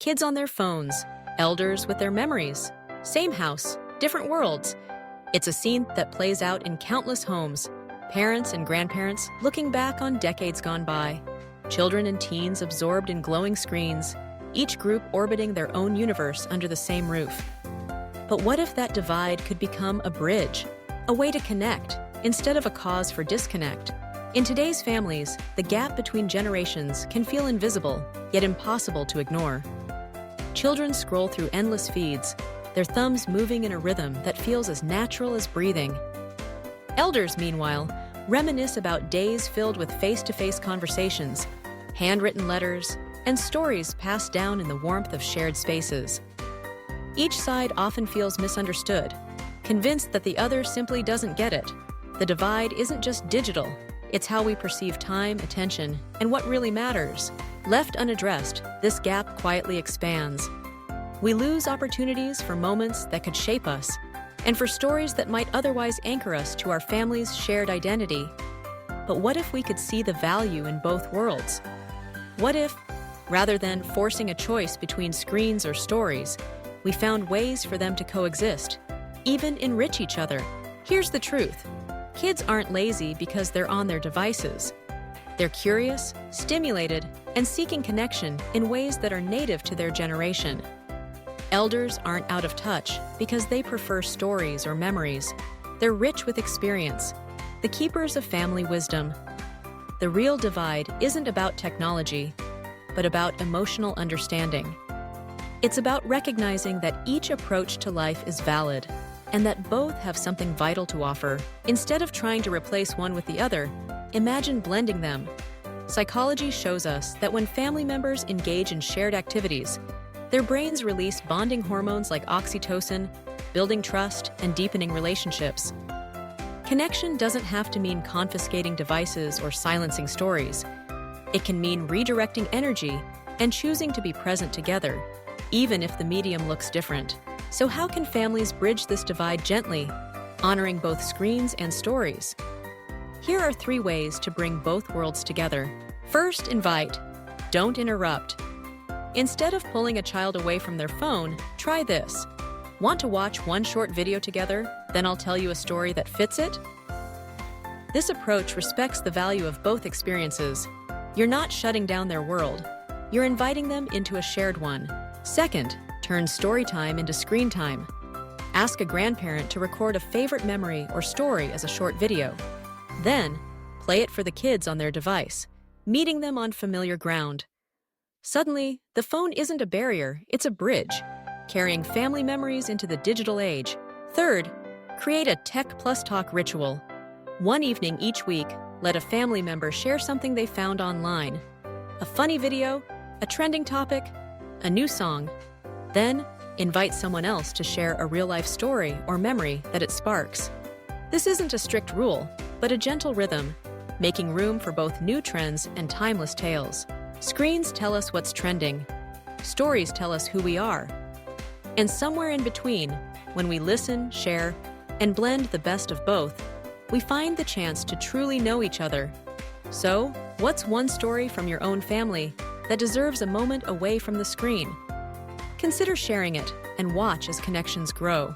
Kids on their phones, elders with their memories. Same house, different worlds. It's a scene that plays out in countless homes. Parents and grandparents looking back on decades gone by. Children and teens absorbed in glowing screens, each group orbiting their own universe under the same roof. But what if that divide could become a bridge, a way to connect, instead of a cause for disconnect? In today's families, the gap between generations can feel invisible, yet impossible to ignore. Children scroll through endless feeds, their thumbs moving in a rhythm that feels as natural as breathing. Elders, meanwhile, reminisce about days filled with face-to-face conversations, handwritten letters, and stories passed down in the warmth of shared spaces. Each side often feels misunderstood, convinced that the other simply doesn't get it. The divide isn't just digital, it's how we perceive time, attention, and what really matters. Left unaddressed, this gap quietly expands. We lose opportunities for moments that could shape us, and for stories that might otherwise anchor us to our family's shared identity. But what if we could see the value in both worlds? What if, rather than forcing a choice between screens or stories, we found ways for them to coexist, even enrich each other? Here's the truth. Kids aren't lazy because they're on their devices. They're curious, stimulated, and seeking connection in ways that are native to their generation. Elders aren't out of touch because they prefer stories or memories. They're rich with experience, the keepers of family wisdom. The real divide isn't about technology, but about emotional understanding. It's about recognizing that each approach to life is valid, and that both have something vital to offer. Instead of trying to replace one with the other, imagine blending them. Psychology shows us that when family members engage in shared activities, their brains release bonding hormones like oxytocin, building trust and deepening relationships. Connection doesn't have to mean confiscating devices or silencing stories. It can mean redirecting energy and choosing to be present together, even if the medium looks different. So how can families bridge this divide gently, honoring both screens and stories? Here are 3 ways to bring both worlds together. First, invite. Don't interrupt. Instead of pulling a child away from their phone, try this. Want to watch one short video together, then I'll tell you a story that fits it? This approach respects the value of both experiences. You're not shutting down their world. You're inviting them into a shared one. Second, turn story time into screen time. Ask a grandparent to record a favorite memory or story as a short video. Then, play it for the kids on their device, meeting them on familiar ground. Suddenly, the phone isn't a barrier, it's a bridge, carrying family memories into the digital age. Third, create a Tech Plus Talk ritual. One evening each week, let a family member share something they found online. A funny video, a trending topic, a new song. Then, invite someone else to share a real-life story or memory that it sparks. This isn't a strict rule, but a gentle rhythm, making room for both new trends and timeless tales. Screens tell us what's trending. Stories tell us who we are. And somewhere in between, when we listen, share, and blend the best of both, we find the chance to truly know each other. So, what's one story from your own family that deserves a moment away from the screen? Consider sharing it and watch as connections grow.